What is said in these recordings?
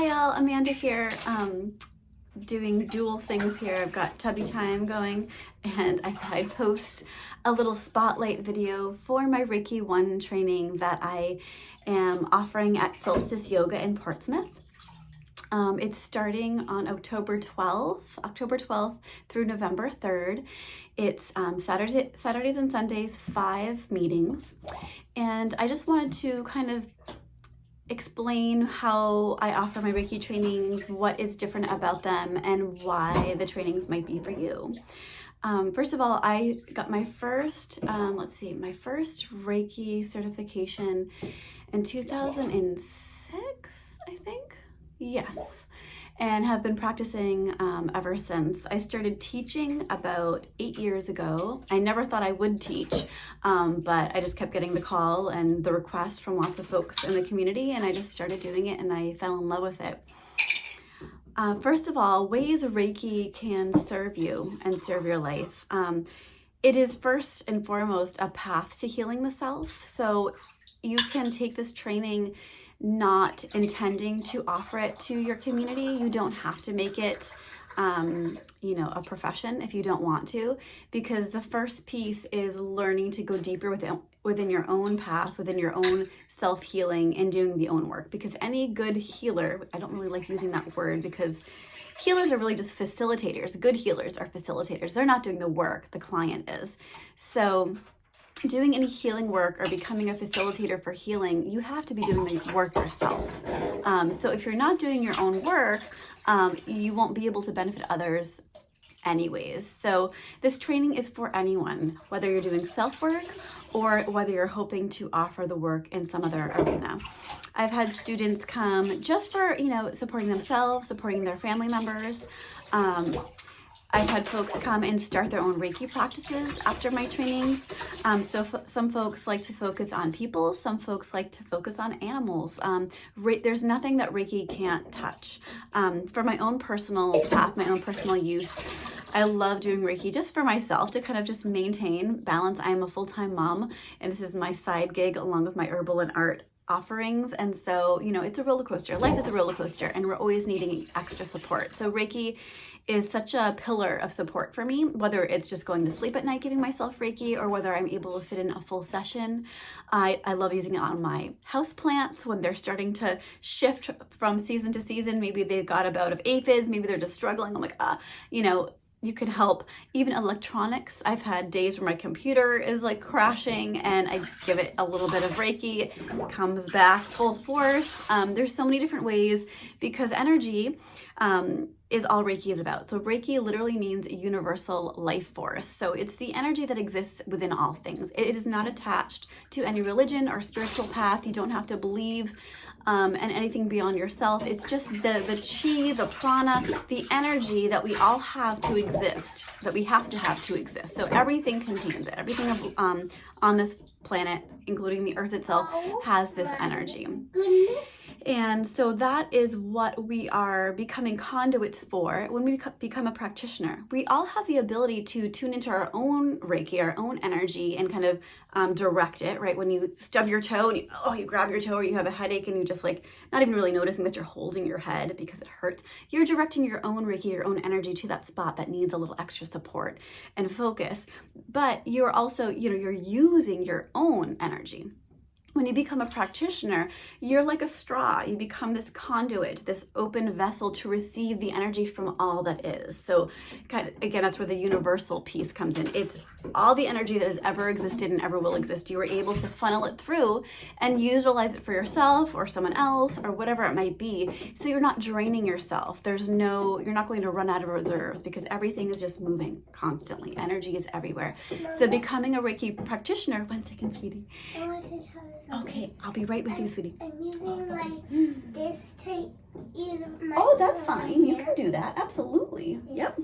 y'all, Amanda here, doing dual things here. I've got Tubby Time going, and I thought I'd post a little spotlight video for my Reiki 1 training that I am offering at Solstice Yoga in Portsmouth. It's starting on October 12th through November 3rd. It's Saturdays and Sundays, 5 meetings. And I just wanted to kind of explain how I offer my Reiki trainings, what is different about them, and why the trainings might be for you. First of all, I got my first, my first Reiki certification in 2006, I think. Yes, and have been practicing ever since. I started teaching about 8 years ago. I never thought I would teach, but I just kept getting the call and the request from lots of folks in the community, and I just started doing it, and I fell in love with it. First of all, ways Reiki can serve you and serve your life. It is first and foremost a path to healing the self. So you can take this training not intending to offer it to your community. You don't have to make it, a profession if you don't want to, because the first piece is learning to go deeper within your own path, within your own self-healing and doing the own work. Because any good healer, I don't really like using that word because healers are really just facilitators. Good healers are facilitators. They're not doing the work, the client is. So doing any healing work or becoming a facilitator for healing, you have to be doing the work yourself. So if you're not doing your own work, you won't be able to benefit others anyways. So this training is for anyone, whether you're doing self-work or whether you're hoping to offer the work in some other arena. I've had students come just for, supporting themselves, supporting their family members. I've had folks come and start their own Reiki practices after my trainings. Some folks like to focus on people, some folks like to focus on animals. There's nothing that Reiki can't touch. For my own personal path, my own personal use, I love doing Reiki just for myself to kind of just maintain balance. I am a full-time mom, and this is my side gig along with my herbal and art offerings. And so, it's a roller coaster. Life is a roller coaster, and we're always needing extra support. So Reiki is such a pillar of support for me, whether it's just going to sleep at night giving myself Reiki or whether I'm able to fit in a full session. I love using it on my houseplants when they're starting to shift from season to season. Maybe they've got a bout of aphids, maybe they're just struggling. I'm like, you can help. Even electronics. I've had days where my computer is like crashing and I give it a little bit of Reiki, it comes back full force. There's so many different ways because energy is all Reiki is about. So Reiki literally means universal life force. So it's the energy that exists within all things. It is not attached to any religion or spiritual path. You don't have to believe and anything beyond yourself. It's just the chi, the prana, the energy that we all have to exist, that we have to have to exist. So everything contains it. Everything on this planet, including the earth itself, has this energy. And so that is what we are becoming conduits for when we become a practitioner. We all have the ability to tune into our own Reiki, our own energy, and kind of direct it, right? When you stub your toe and you grab your toe, or you have a headache and you just not even really noticing that you're holding your head because it hurts. You're directing your own Reiki, your own energy to that spot that needs a little extra support and focus. But you're also, you're using your own energy. When you become a practitioner, you're like a straw. You become this conduit, this open vessel to receive the energy from all that is. So again, that's where the universal piece comes in. It's all the energy that has ever existed and ever will exist. You are able to funnel it through and utilize it for yourself or someone else or whatever it might be. So you're not draining yourself. You're not going to run out of reserves because everything is just moving constantly. Energy is everywhere. So becoming a Reiki practitioner, 1 second, sweetie. I want to tell you something. Okay, I'll be right with you, sweetie. I'm using this to use my... Oh, that's fine. You can do that. Absolutely. Yep.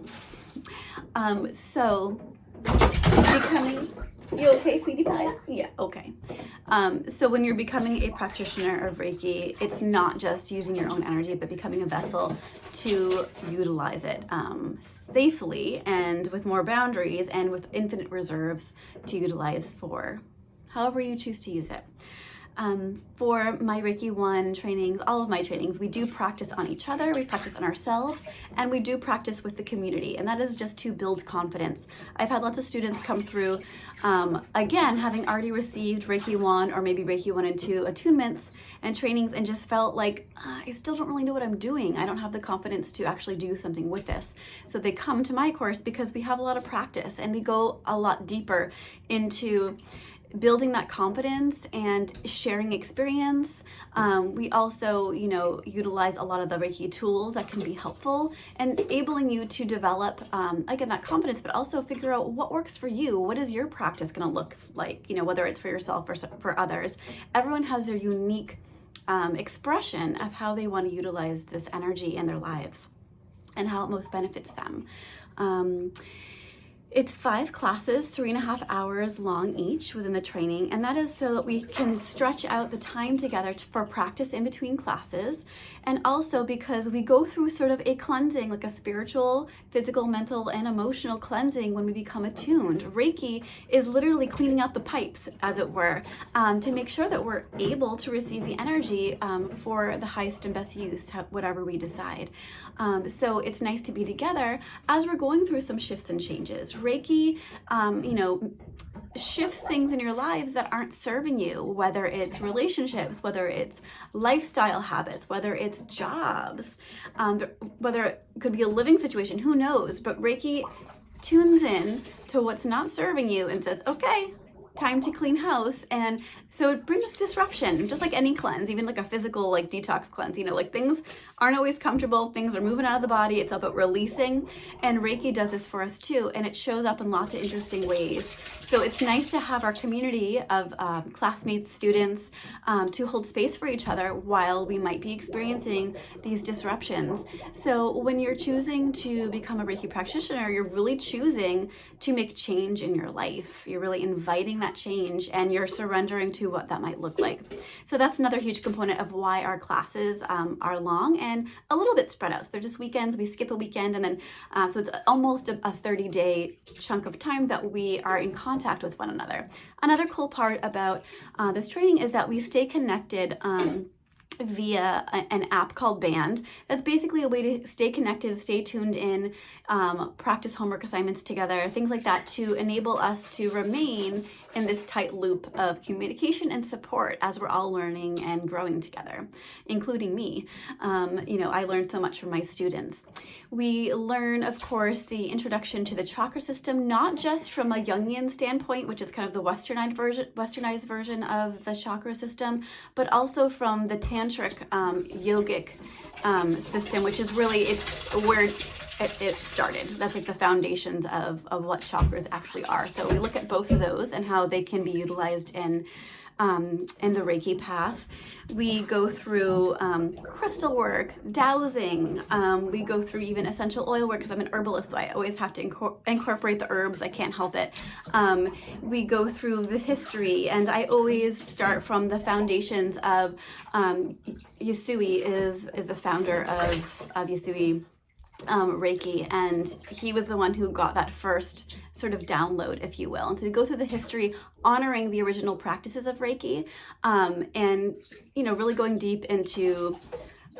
So becoming... You okay, sweetie pie? Yeah, okay. So when you're becoming a practitioner of Reiki, it's not just using your own energy, but becoming a vessel to utilize it safely and with more boundaries and with infinite reserves to utilize for however you choose to use it. For my Reiki 1 trainings, all of my trainings, we do practice on each other, we practice on ourselves, and we do practice with the community. And that is just to build confidence. I've had lots of students come through, again, having already received Reiki 1 or maybe Reiki 1 and 2 attunements and trainings, and just felt like, I still don't really know what I'm doing. I don't have the confidence to actually do something with this. So they come to my course because we have a lot of practice and we go a lot deeper into building that confidence and sharing experience. We also, utilize a lot of the Reiki tools that can be helpful and enabling you to develop, again, that confidence, but also figure out what works for you. What is your practice going to look like? Whether it's for yourself or for others. Everyone has their unique expression of how they want to utilize this energy in their lives and how it most benefits them. It's 5 classes, 3.5 hours long each within the training, and that is so that we can stretch out the time together for practice in between classes, and also because we go through sort of a cleansing, like a spiritual, physical, mental, and emotional cleansing when we become attuned. Reiki is literally cleaning out the pipes, as it were, to make sure that we're able to receive the energy for the highest and best use, whatever we decide. So it's nice to be together as we're going through some shifts and changes. Reiki, shifts things in your lives that aren't serving you, whether it's relationships, whether it's lifestyle habits, whether it's jobs, whether it could be a living situation, who knows? But Reiki tunes in to what's not serving you and says, okay, time to clean house. And so it brings disruption, just like any cleanse, even like a physical detox cleanse. Things aren't always comfortable, things are moving out of the body, it's about releasing, and Reiki does this for us too, and it shows up in lots of interesting ways. So it's nice to have our community of classmates, students, to hold space for each other while we might be experiencing these disruptions. So when you're choosing to become a Reiki practitioner, you're really choosing to make change in your life. You're really inviting that change, and you're surrendering to what that might look like. So that's another huge component of why our classes are long and a little bit spread out. So they're just weekends. We skip a weekend, and then so it's almost a 30-day chunk of time that we are in contact with one another. Another cool part about this training is that we stay connected via an app called Band. That's basically a way to stay connected, stay tuned in, practice homework assignments together, things like that, to enable us to remain in this tight loop of communication and support as we're all learning and growing together, including me. I learned so much from my students. We learn, of course, the introduction to the chakra system, not just from a Jungian standpoint, which is kind of the westernized version of the chakra system, but also from the tantric yogic system, which is really, it's where it started. That's like the foundations of what chakras actually are. So we look at both of those and how they can be utilized in the Reiki path. We go through crystal work, dowsing. We go through even essential oil work, because I'm an herbalist, so I always have to incorporate the herbs. I can't help it. We go through the history, and I always start from the foundations of Yasui is the founder of Yasui Reiki, and he was the one who got that first sort of download, if you will. And so we go through the history, honoring the original practices of Reiki, and really going deep into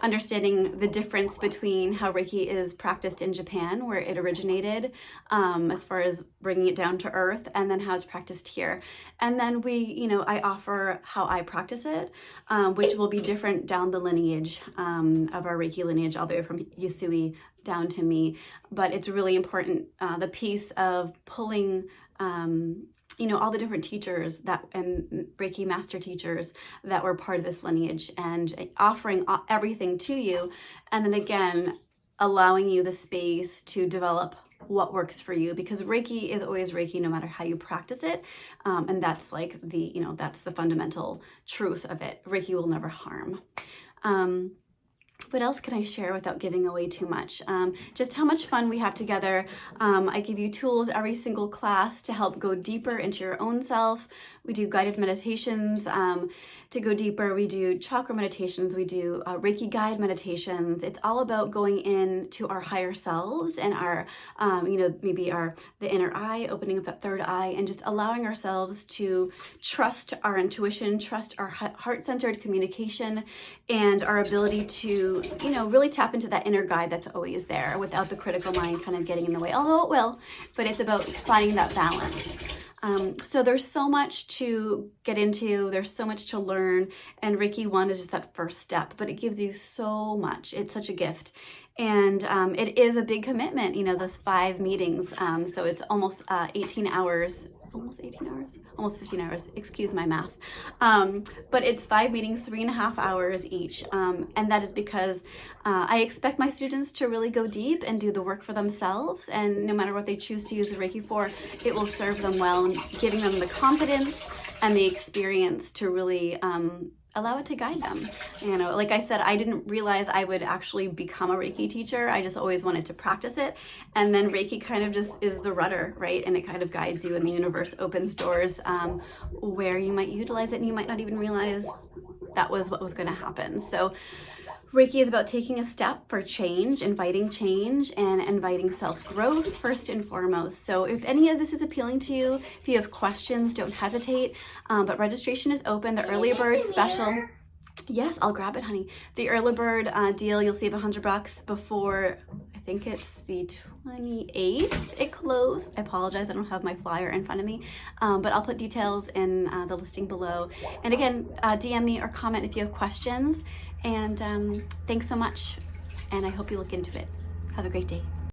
understanding the difference between how Reiki is practiced in Japan, where it originated, as far as bringing it down to earth, and then how it's practiced here. And then I offer how I practice it, which will be different down the lineage of our Reiki lineage, all the way from Yasui down to me. But it's really important, the piece of pulling all the different teachers and Reiki master teachers that were part of this lineage, and offering everything to you, and then again allowing you the space to develop what works for you, because Reiki is always Reiki no matter how you practice it, and that's like that's the fundamental truth of it. Reiki will never harm. what else can I share without giving away too much? Just how much fun we have together. I give you tools every single class to help go deeper into your own self. We do guided meditations to go deeper. We do chakra meditations. We do Reiki guide meditations. It's all about going into our higher selves and our, maybe the inner eye, opening up that third eye, and just allowing ourselves to trust our intuition, trust our heart-centered communication, and our ability to, really tap into that inner guide that's always there without the critical mind kind of getting in the way, although it will, but it's about finding that balance. So there's so much to get into, there's so much to learn, and Reiki 1 is just that first step, but it gives you so much. It's such a gift. And it is a big commitment, those 5 meetings. So it's almost 18 hours, almost 15 hours, excuse my math. But it's 5 meetings, 3.5 hours each. And that is because I expect my students to really go deep and do the work for themselves. And no matter what they choose to use the Reiki for, it will serve them well, giving them the confidence and the experience to really allow it to guide them. Like I said, I didn't realize I would actually become a Reiki teacher. I just always wanted to practice it. And then Reiki kind of just is the rudder, right? And it kind of guides you, and the universe opens doors where you might utilize it and you might not even realize that was what was going to happen. So Reiki is about taking a step for change, inviting change, and inviting self-growth first and foremost. So if any of this is appealing to you, if you have questions, don't hesitate. But registration is open. The early bird special. Yes, I'll grab it, honey. The early bird deal, you'll save $100 before, I think it's the 28th it closed. I apologize, I don't have my flyer in front of me, but I'll put details in the listing below. And again, DM me or comment if you have questions. And thanks so much, and I hope you look into it. Have a great day.